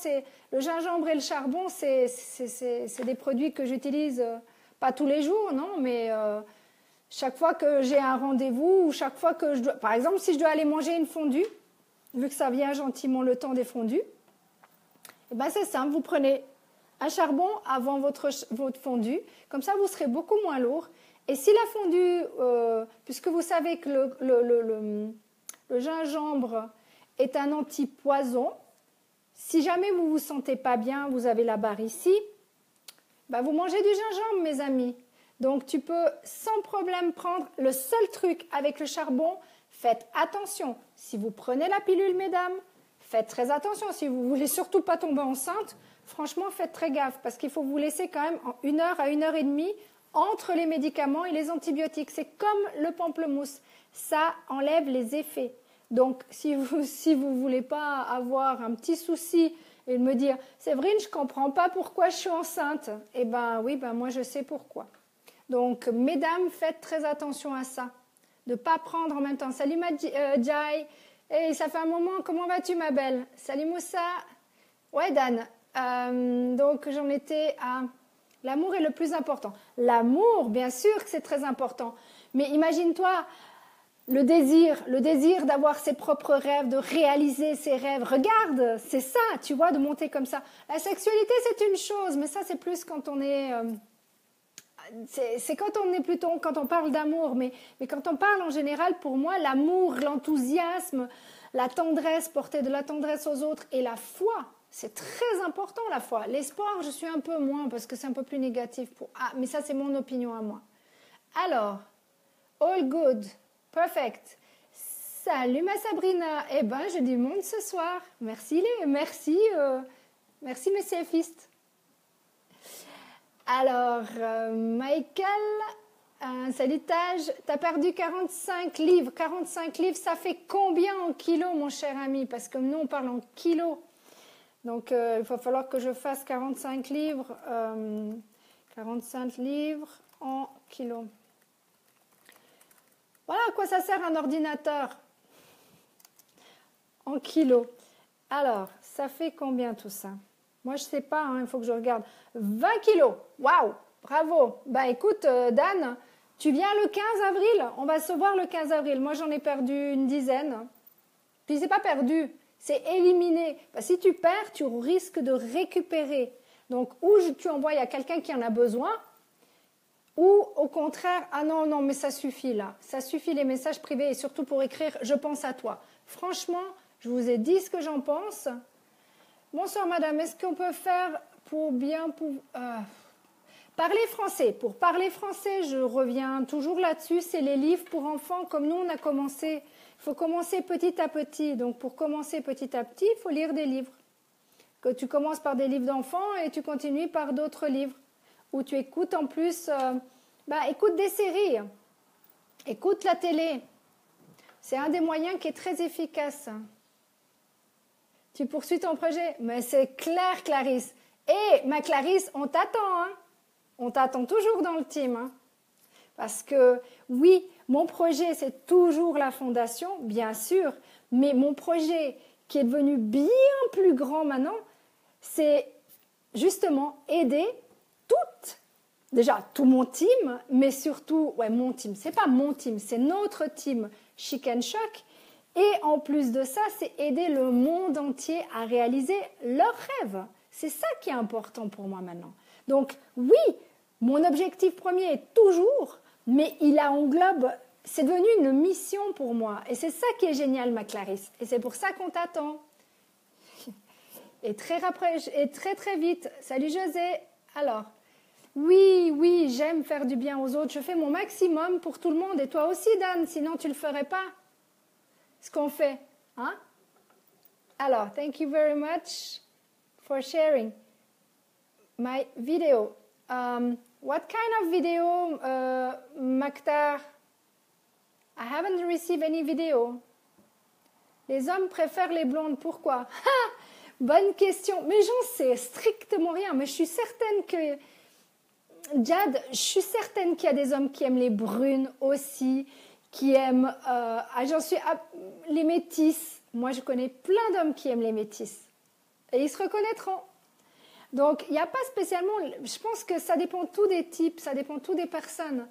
le gingembre et le charbon, c'est des produits que j'utilise pas tous les jours, non, mais chaque fois que j'ai un rendez-vous ou chaque fois que je dois... Par exemple, si je dois aller manger une fondue, vu que ça vient gentiment le temps des fondues, eh ben c'est simple, vous prenez un charbon avant votre fondue, comme ça vous serez beaucoup moins lourd. Et si la fondue, puisque vous savez que le gingembre est un antipoison, si jamais vous ne vous sentez pas bien, vous avez la barre ici, bah vous mangez du gingembre, mes amis. Donc tu peux sans problème prendre le seul truc avec le charbon. Faites attention, si vous prenez la pilule, mesdames, faites très attention. Si vous ne voulez surtout pas tomber enceinte, franchement, faites très gaffe parce qu'il faut vous laisser quand même en 1 heure à 1 heure et demie entre les médicaments et les antibiotiques. C'est comme le pamplemousse, ça enlève les effets. Donc, si vous ne voulez pas avoir un petit souci et me dire « Séverine, je ne comprends pas pourquoi je suis enceinte », eh bien oui, moi je sais pourquoi. Donc, mesdames, faites très attention à ça. De ne pas prendre en même temps. Salut Jai, hey, ça fait un moment, comment vas-tu ma belle? Salut Moussa. Ouais Dan, donc j'en étais à... L'amour est le plus important. L'amour, bien sûr que c'est très important. Mais imagine-toi le désir d'avoir ses propres rêves, de réaliser ses rêves. Regarde, c'est ça, tu vois, de monter comme ça. La sexualité, c'est une chose, mais ça, c'est plus quand on est... c'est quand on est plutôt, quand on parle d'amour, mais quand on parle en général, pour moi, l'amour, l'enthousiasme, la tendresse, porter de la tendresse aux autres et la foi, c'est très important la foi. L'espoir, je suis un peu moins parce que c'est un peu plus négatif. Mais ça, c'est mon opinion à moi. Alors, all good, perfect. Salut ma Sabrina. Eh ben, j'ai du monde ce soir. Merci merci mes CFistes. Alors, Michael, salutage. Tu as perdu 45 livres. 45 livres, ça fait combien en kilos, mon cher ami? Parce que nous, on parle en kilos. Donc, il va falloir que je fasse 45 livres. 45 livres en kilos. Voilà à quoi ça sert un ordinateur. En kilos. Alors, ça fait combien tout ça? Moi, je ne sais pas, il faut que je regarde. 20 kilos. Waouh, bravo. Bah écoute, Dan, tu viens le 15 avril. On va se voir le 15 avril. Moi, j'en ai perdu une dizaine. Puis, c'est pas perdu, c'est éliminé. Bah, si tu perds, tu risques de récupérer. Donc, ou tu envoies à quelqu'un qui en a besoin, ou au contraire, ah non, mais ça suffit là. Ça suffit les messages privés et surtout pour écrire « je pense à toi ». Franchement, je vous ai dit ce que j'en pense. Bonsoir madame, est-ce qu'on peut faire pour bien parler français? Pour parler français, je reviens toujours là-dessus, c'est les livres pour enfants comme nous on a commencé. Il faut commencer petit à petit. Donc pour commencer petit à petit, il faut lire des livres. Que tu commences par des livres d'enfants et tu continues par d'autres livres. Ou tu écoutes en plus, écoute des séries, écoute la télé. C'est un des moyens qui est très efficace. Tu poursuis ton projet. Mais c'est clair, Clarisse. Et ma Clarisse, on t'attend. Hein. On t'attend toujours dans le team. Hein. Parce que oui, mon projet, c'est toujours la fondation, bien sûr. Mais mon projet, qui est devenu bien plus grand maintenant, c'est justement aider tout mon team, mais surtout, mon team, c'est pas mon team, c'est notre team Chic and Choc. Et en plus de ça, c'est aider le monde entier à réaliser leurs rêves. C'est ça qui est important pour moi maintenant. Donc oui, mon objectif premier est toujours, mais il englobe, c'est devenu une mission pour moi. Et c'est ça qui est génial, ma Clarisse. Et c'est pour ça qu'on t'attend. Et très vite. Salut José. Alors, oui, j'aime faire du bien aux autres. Je fais mon maximum pour tout le monde. Et toi aussi, Dan, sinon tu ne le ferais pas. Ce qu'on fait. Hein? Alors, thank you very much for sharing my video. What kind of video, Maktar? I haven't received any video. Les hommes préfèrent les blondes. Pourquoi? Bonne question. Mais j'en sais strictement rien. Mais je suis certaine que... Jad, je suis certaine qu'il y a des hommes qui aiment les brunes aussi, qui aiment... les métisses. Moi, je connais plein d'hommes qui aiment les métisses. Et ils se reconnaîtront. Donc, il n'y a pas spécialement... Je pense que ça dépend tout des types, ça dépend tout des personnes.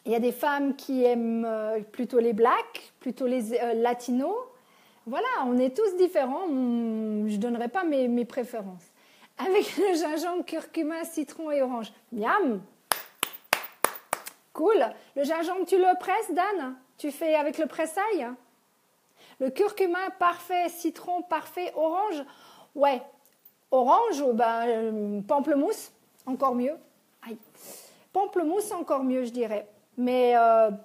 Il y a des femmes qui aiment plutôt les blacks, plutôt les latinos. Voilà, on est tous différents. Je ne donnerai pas mes préférences. Avec le gingembre, curcuma, citron et orange. Miam! Cool. Le gingembre, tu le presses, Dan? Tu fais avec le pressail? Le curcuma, parfait. Citron, parfait. Orange? Ouais. Orange, pamplemousse, encore mieux. Aïe. Pamplemousse, encore mieux, je dirais. Mais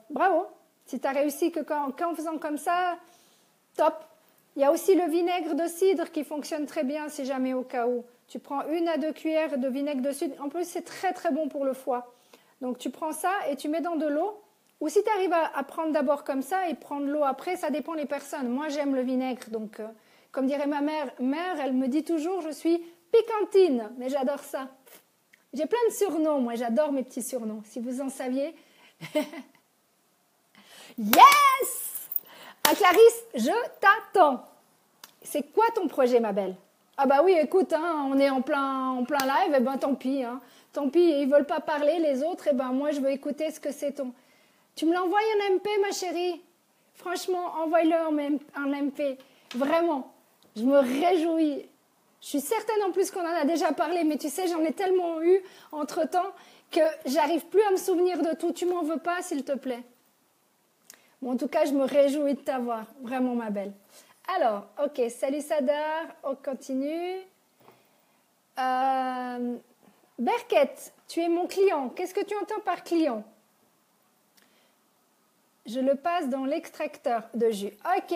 bravo. Si tu as réussi qu'en faisant comme ça, top. Il y a aussi le vinaigre de cidre qui fonctionne très bien si jamais au cas où. Tu prends 1 à 2 cuillères de vinaigre de cidre. En plus, c'est très très bon pour le foie. Donc tu prends ça et tu mets dans de l'eau. Ou si tu arrives à prendre d'abord comme ça et prendre l'eau après, ça dépend des personnes. Moi, j'aime le vinaigre. Donc, comme dirait ma mère, elle me dit toujours, je suis piquantine. Mais j'adore ça. J'ai plein de surnoms. Moi, j'adore mes petits surnoms. Si vous en saviez. Yes! Ah, Clarisse, je t'attends. C'est quoi ton projet, ma belle? Ah bah oui, écoute, hein, on est en plein live, et ben tant pis. Hein. Tant pis, ils veulent pas parler, les autres, et ben moi je veux écouter ce que c'est ton... Tu me l'envoies en MP, ma chérie? Franchement, envoie-le en MP. Vraiment, je me réjouis. Je suis certaine en plus qu'on en a déjà parlé, mais tu sais, j'en ai tellement eu entre-temps que j'arrive plus à me souvenir de tout. Tu m'en veux pas, s'il te plaît? Bon, en tout cas, je me réjouis de t'avoir. Vraiment, ma belle. Alors, ok, salut Sadar, on continue. Berkett, tu es mon client. Qu'est-ce que tu entends par client? Je le passe dans l'extracteur de jus. Ok,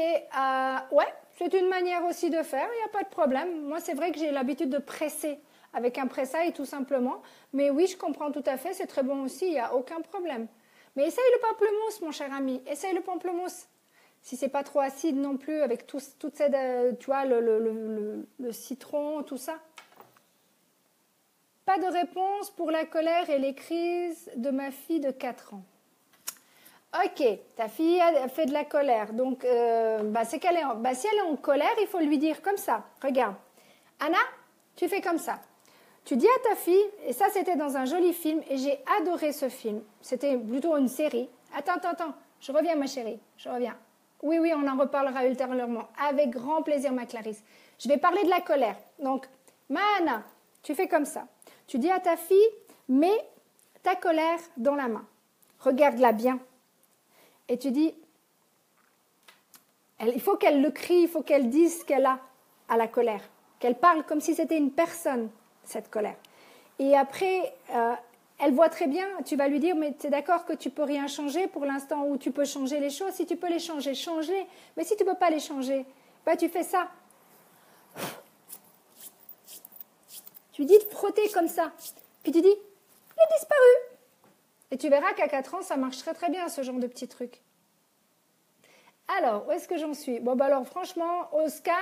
ouais, c'est une manière aussi de faire, il n'y a pas de problème. Moi, c'est vrai que j'ai l'habitude de presser avec un pressail tout simplement. Mais oui, je comprends tout à fait, c'est très bon aussi, il n'y a aucun problème. Mais essaye le pamplemousse, mon cher ami, essaye le pamplemousse. Si c'est pas trop acide non plus, avec toute cette, tu vois, le citron, tout ça. Pas de réponse pour la colère et les crises de ma fille de 4 ans. Ok, ta fille a fait de la colère. Donc, c'est qu'elle est si elle est en colère, il faut lui dire comme ça. Regarde. Anna, tu fais comme ça. Tu dis à ta fille, et ça c'était dans un joli film, et j'ai adoré ce film. C'était plutôt une série. Attends. Je reviens, ma chérie. Je reviens. Oui, on en reparlera ultérieurement. Avec grand plaisir, ma Clarisse. Je vais parler de la colère. Donc, Anna, tu fais comme ça. Tu dis à ta fille, mets ta colère dans la main. Regarde-la bien. Et tu dis, il faut qu'elle le crie, il faut qu'elle dise ce qu'elle a à la colère. Qu'elle parle comme si c'était une personne, cette colère. Et après, elle voit très bien, tu vas lui dire, mais tu es d'accord que tu ne peux rien changer pour l'instant où tu peux changer les choses. Si tu peux les changer, change-les. Mais si tu ne peux pas les changer, tu fais ça. Tu dis de frotter comme ça. Puis tu dis, il est disparu. Et tu verras qu'à 4 ans, ça marche très très bien, ce genre de petits trucs. Alors, où est-ce que j'en suis? Bon, alors franchement, au scan,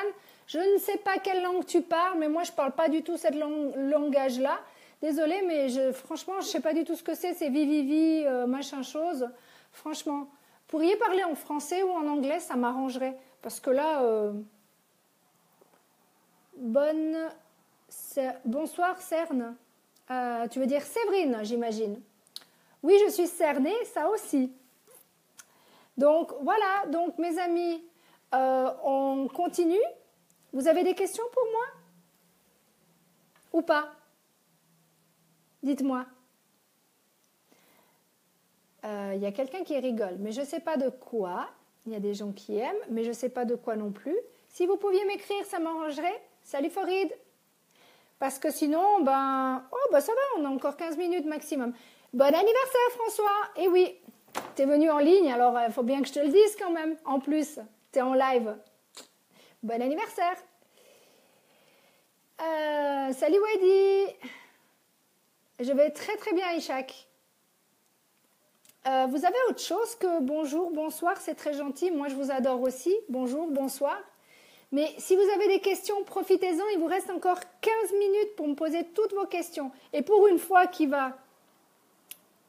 je ne sais pas quelle langue tu parles, mais moi, je ne parle pas du tout cette langage-là. Désolée, mais franchement, je ne sais pas du tout ce que c'est vivi, machin chose. Franchement, pourriez parler en français ou en anglais, ça m'arrangerait. Parce que là, bonsoir, Cerne. Tu veux dire Séverine, j'imagine. Oui, je suis cernée, ça aussi. Donc, voilà. Donc, mes amis, on continue. Vous avez des questions pour moi? Ou pas? Dites-moi. Il y a quelqu'un qui rigole, mais je ne sais pas de quoi. Il y a des gens qui aiment, mais je ne sais pas de quoi non plus. Si vous pouviez m'écrire, ça m'arrangerait. Salut Farid. Parce que sinon, ça va, on a encore 15 minutes maximum. Bon anniversaire François. Eh oui, tu es venu en ligne, alors il faut bien que je te le dise quand même. En plus, tu es en live. Bon anniversaire. Salut Wadi. Je vais très très bien, Ishak. Vous avez autre chose que bonjour, bonsoir, c'est très gentil. Moi, je vous adore aussi. Bonjour, bonsoir. Mais si vous avez des questions, profitez-en. Il vous reste encore 15 minutes pour me poser toutes vos questions. Et pour une fois qui va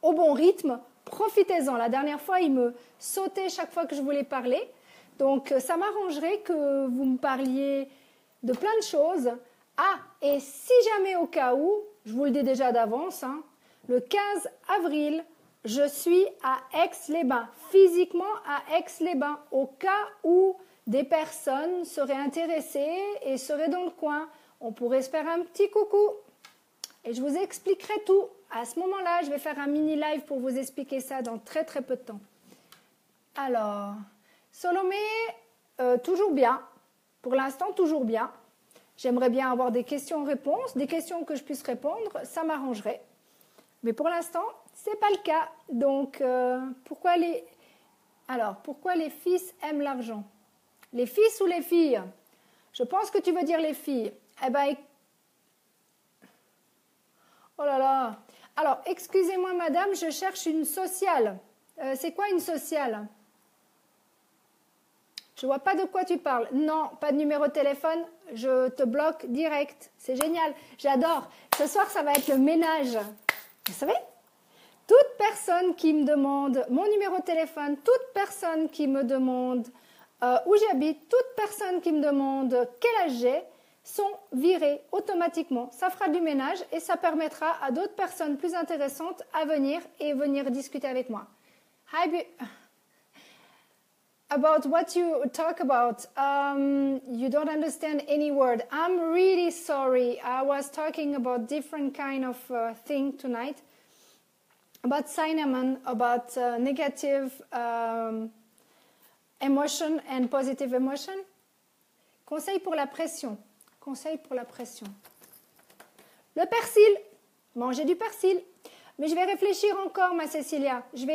au bon rythme, profitez-en. La dernière fois, il me sautait chaque fois que je voulais parler. Donc, ça m'arrangerait que vous me parliez de plein de choses. Ah, et si jamais au cas où, je vous le dis déjà d'avance, le 15 avril, je suis à Aix-les-Bains, physiquement à Aix-les-Bains, au cas où des personnes seraient intéressées et seraient dans le coin. On pourrait se faire un petit coucou et je vous expliquerai tout. À ce moment-là, je vais faire un mini live pour vous expliquer ça dans très très peu de temps. Alors, Salomé, toujours bien. Pour l'instant, toujours bien. J'aimerais bien avoir des questions-réponses, des questions que je puisse répondre, ça m'arrangerait. Mais pour l'instant, ce n'est pas le cas. Donc, pourquoi les fils aiment l'argent? Les fils ou les filles? Je pense que tu veux dire les filles. Eh bien, oh là là. Alors, excusez-moi madame, je cherche une sociale. C'est quoi une sociale? Je vois pas de quoi tu parles. Non, pas de numéro de téléphone. Je te bloque direct. C'est génial. J'adore. Ce soir, ça va être le ménage. Vous savez, toute personne qui me demande mon numéro de téléphone, toute personne qui me demande où j'habite, toute personne qui me demande quel âge j'ai, sont virées automatiquement. Ça fera du ménage et ça permettra à d'autres personnes plus intéressantes à venir discuter avec moi. Hi, about what you talk about, you don't understand any word. I'm really sorry. I was talking about different kind of thing tonight. About cinnamon, about negative emotion and positive emotion. Conseil pour la pression. Conseil pour la pression. Le persil. Mangez du persil. Mais je vais réfléchir encore, ma Cécilia. Je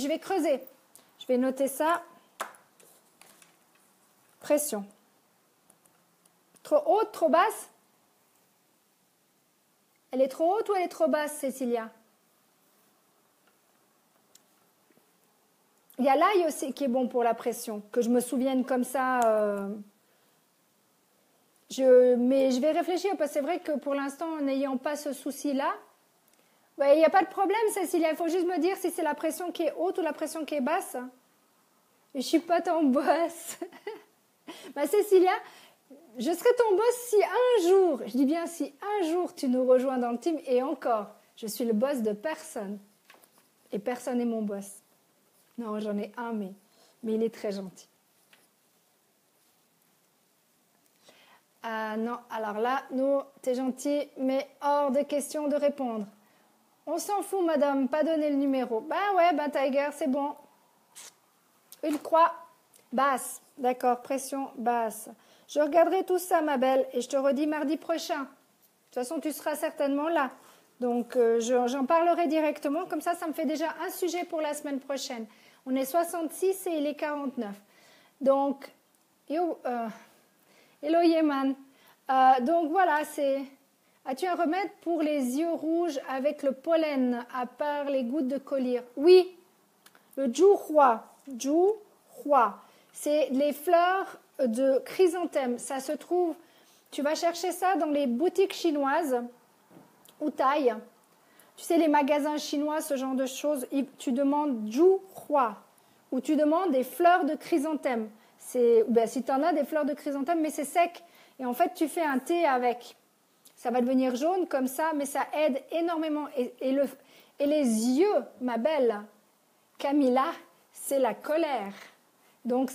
vais creuser. Je vais noter ça. Pression. Trop haute, trop basse? Elle est trop haute ou elle est trop basse, Cécilia? Il y a l'ail aussi qui est bon pour la pression, que je me souvienne comme ça. Mais je vais réfléchir parce que c'est vrai que pour l'instant, en n'ayant pas ce souci-là, il n'y a pas de problème, Cécilia. Il faut juste me dire si c'est la pression qui est haute ou la pression qui est basse. Et je ne suis pas ton boss. Cécilia, je serai ton boss si un jour, je dis bien si un jour tu nous rejoins dans le team, et encore, je suis le boss de personne. Et personne n'est mon boss. Non, j'en ai un, mais il est très gentil. Ah non, alors là, nous, t'es gentil, mais hors de question de répondre. On s'en fout, madame, pas donner le numéro. Tiger, c'est bon. Une croix basse, d'accord, pression basse. Je regarderai tout ça, ma belle, et je te redis mardi prochain. De toute façon, tu seras certainement là. Donc, j'en parlerai directement. Comme ça me fait déjà un sujet pour la semaine prochaine. On est 66 et il est 49. Donc, hello Yeman. Donc voilà, as-tu un remède pour les yeux rouges avec le pollen, à part les gouttes de collyre? Oui, le Zhuhua. C'est les fleurs de chrysanthème. Ça se trouve, tu vas chercher ça dans les boutiques chinoises ou thaï. Tu sais, les magasins chinois, ce genre de choses, tu demandes Zhuhua ou tu demandes des fleurs de chrysanthème. Si tu en as des fleurs de chrysanthème, mais c'est sec. Et en fait, tu fais un thé avec. Ça va devenir jaune comme ça, mais ça aide énormément. Et les yeux, ma belle Camilla, c'est la colère. Donc,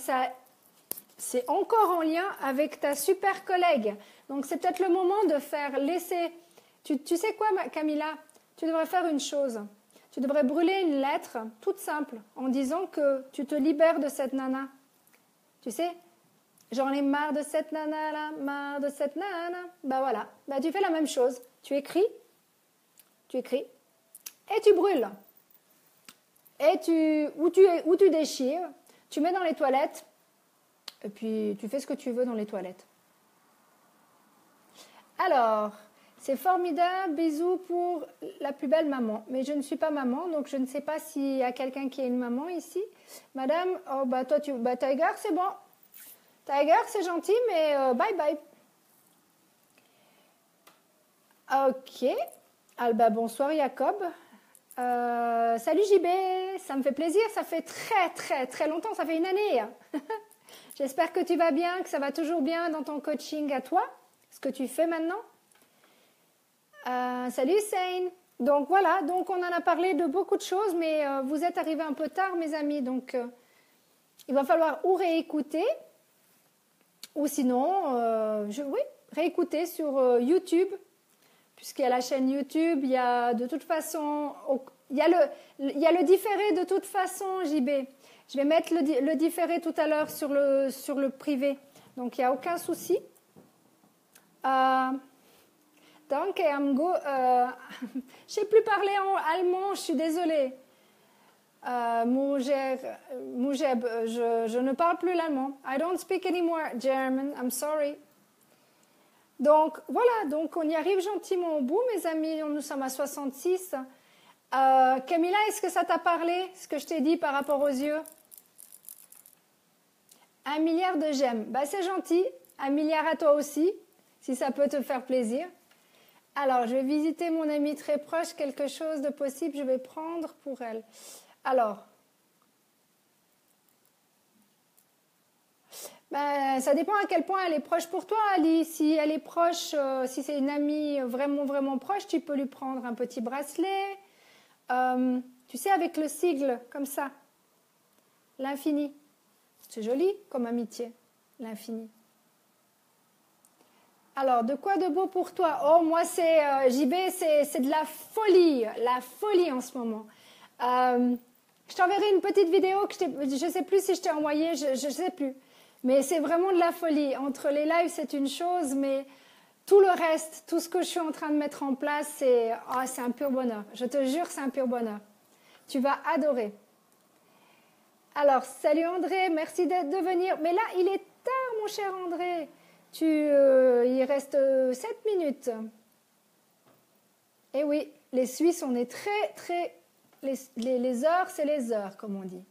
c'est encore en lien avec ta super collègue. Donc, c'est peut-être le moment de faire laisser... Tu sais quoi, Camilla? Tu devrais faire une chose. Tu devrais brûler une lettre toute simple en disant que tu te libères de cette nana. Tu sais, j'en ai marre de cette nana-là, marre de cette nana. Voilà. Tu fais la même chose. Tu écris et tu brûles. Et ou tu déchires, tu mets dans les toilettes et puis tu fais ce que tu veux dans les toilettes. Alors, c'est formidable, bisous pour la plus belle maman. Mais je ne suis pas maman, donc je ne sais pas s'il y a quelqu'un qui est une maman ici. Madame, toi, Tiger, c'est bon. Tiger, c'est gentil, mais bye bye. Ok. Bonsoir, Jacob. Salut JB, ça me fait plaisir, ça fait très très très longtemps, ça fait une année. J'espère que tu vas bien, que ça va toujours bien dans ton coaching à toi, ce que tu fais maintenant. Salut Sane, Donc voilà, donc on en a parlé de beaucoup de choses, mais vous êtes arrivés un peu tard, mes amis. Donc il va falloir ou réécouter, ou sinon, oui, réécouter sur YouTube, puisqu'il y a la chaîne YouTube, il y a de toute façon, il y a le différé de toute façon, JB. Je vais mettre le différé tout à l'heure sur le privé, donc il n'y a aucun souci. Danke, Amgo. Je ne sais plus parler en allemand, je suis désolée. Mujeb, je ne parle plus l'allemand. I don't speak anymore German, I'm sorry. Donc voilà, donc on y arrive gentiment au bout, mes amis. Nous sommes à 66. Camilla, est-ce que ça t'a parlé, ce que je t'ai dit par rapport aux yeux? 1 milliard de j'aime. Bah, c'est gentil. 1 milliard à toi aussi, si ça peut te faire plaisir. Alors, je vais visiter mon amie très proche. Quelque chose de possible, je vais prendre pour elle. Alors, ben, ça dépend à quel point elle est proche pour toi, Ali. Si elle est proche, si c'est une amie vraiment, vraiment proche, tu peux lui prendre un petit bracelet. Tu sais, avec le sigle, comme ça. L'infini. C'est joli comme amitié, l'infini. Alors, de quoi de beau pour toi? Oh, moi, c'est JB, c'est de la folie en ce moment. Je t'enverrai une petite vidéo que je ne sais plus si je t'ai envoyée, je ne sais plus. Mais c'est vraiment de la folie. Entre les lives, c'est une chose, mais tout le reste, tout ce que je suis en train de mettre en place, c'est un pur bonheur. Je te jure, c'est un pur bonheur. Tu vas adorer. Alors, salut André, merci de venir. Mais là, il est tard, mon cher André. Il reste 7 minutes. Eh oui, les Suisses, on est très... Les heures, c'est les heures, comme on dit.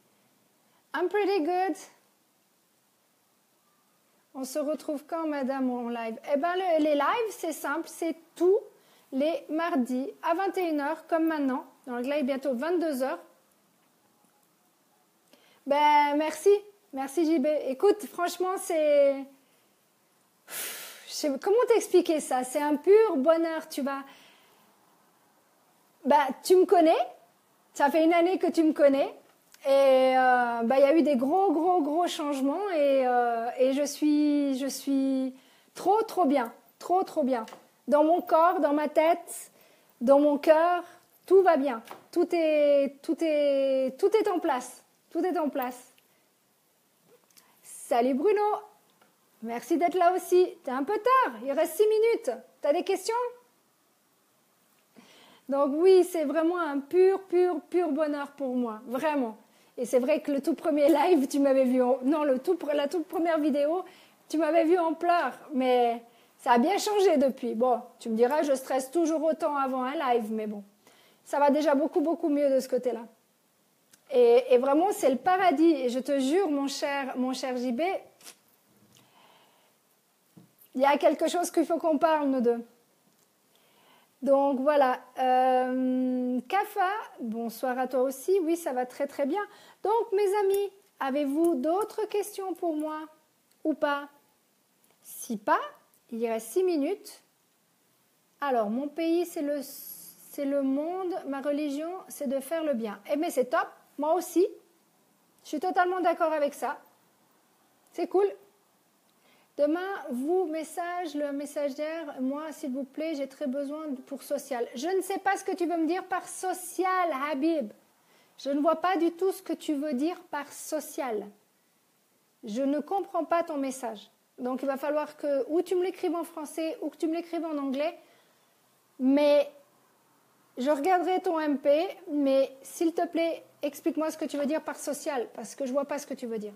I'm pretty good. On se retrouve quand, madame, en live? Eh bien, les lives, c'est simple, c'est tous les mardis à 21h, comme maintenant. Donc là, il est bientôt 22h. Ben, merci JB. Écoute, franchement, comment t'expliquer ça? C'est un pur bonheur, tu vas... Ben, tu me connais, ça fait 1 année que tu me connais, et ben, il y a eu des gros changements, et je suis trop bien, trop bien. Dans mon corps, dans ma tête, dans mon cœur, tout va bien. Tout est en place. Tout est en place. Salut Bruno. Merci d'être là aussi. T'es un peu tard. Il reste 6 minutes. T'as des questions? Donc oui, c'est vraiment un pur bonheur pour moi. Vraiment. Et c'est vrai que le tout premier live, tu m'avais vu la toute première vidéo, tu m'avais vu en pleurs. Mais ça a bien changé depuis. Bon, tu me diras, je stresse toujours autant avant un live. Mais bon, ça va déjà beaucoup mieux de ce côté-là. Et vraiment, c'est le paradis. Et je te jure, mon cher JB, il y a quelque chose qu'il faut qu'on parle, nous deux. Donc voilà. Kafa, bonsoir à toi aussi. Oui, ça va très bien. Donc, mes amis, avez-vous d'autres questions pour moi ou pas? Si pas, il y reste 6 minutes. Alors, mon pays, c'est le monde. Ma religion, c'est de faire le bien. Eh bien, c'est top. Moi aussi, je suis totalement d'accord avec ça. C'est cool. Demain, le messagère, moi, s'il vous plaît, j'ai très besoin pour social. Je ne sais pas ce que tu veux me dire par social, Habib. Je ne vois pas du tout ce que tu veux dire par social. Je ne comprends pas ton message. Donc, il va falloir que ou tu me l'écrives en français ou que tu me l'écrives en anglais. Mais je regarderai ton MP, mais s'il te plaît, explique-moi ce que tu veux dire par social, parce que je ne vois pas ce que tu veux dire.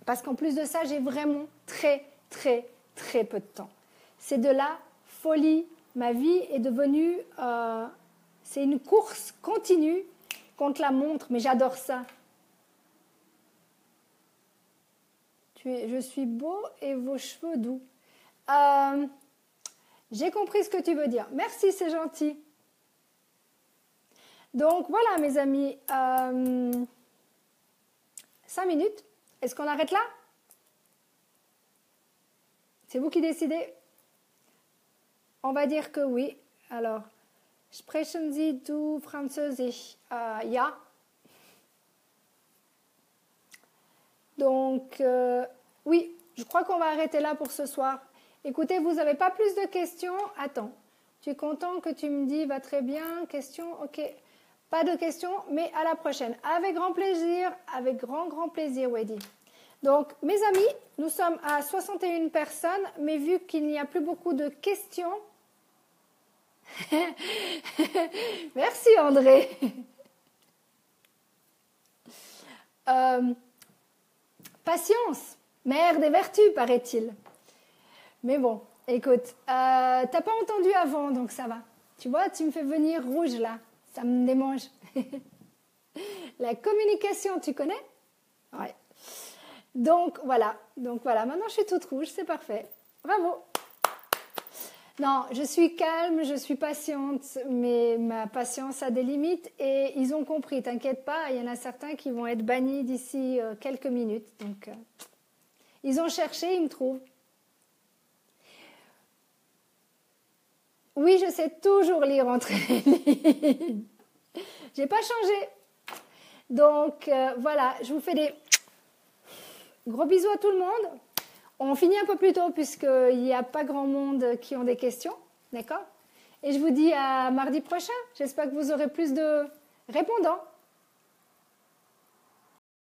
Parce qu'en plus de ça, j'ai vraiment très peu de temps. C'est de la folie. Ma vie est devenue... c'est une course continue contre la montre, mais j'adore ça. Je suis beau et vos cheveux doux. J'ai compris ce que tu veux dire. Merci, c'est gentil. Donc voilà, mes amis. 5 minutes. Est-ce qu'on arrête là? C'est vous qui décidez. On va dire que oui. Alors, Sprechen Sie du Französisch? Ja. Donc, oui, je crois qu'on va arrêter là pour ce soir. Écoutez, vous n'avez pas plus de questions? Attends, tu es content que tu me dis, va très bien, question, ok. Pas de questions, mais à la prochaine. Avec grand plaisir, Weddy. Donc, mes amis, nous sommes à 61 personnes, mais vu qu'il n'y a plus beaucoup de questions... Merci André. Patience, mère des vertus, paraît-il. Mais bon, écoute, t'as pas entendu avant, donc ça va. Tu vois, tu me fais venir rouge là. Ça me démange. La communication, tu connais? Ouais. Donc voilà, maintenant je suis toute rouge, c'est parfait. Bravo. Non, je suis calme, je suis patiente, mais ma patience a des limites et ils ont compris, t'inquiète pas, il y en a certains qui vont être bannis d'ici quelques minutes. Donc, ils ont cherché, ils me trouvent. Oui, je sais toujours lire entre les lignes. J'ai pas changé. Donc, voilà, je vous fais des gros bisous à tout le monde. On finit un peu plus tôt puisqu'il n'y a pas grand monde qui ont des questions, d'accord? Et je vous dis à mardi prochain. J'espère que vous aurez plus de répondants.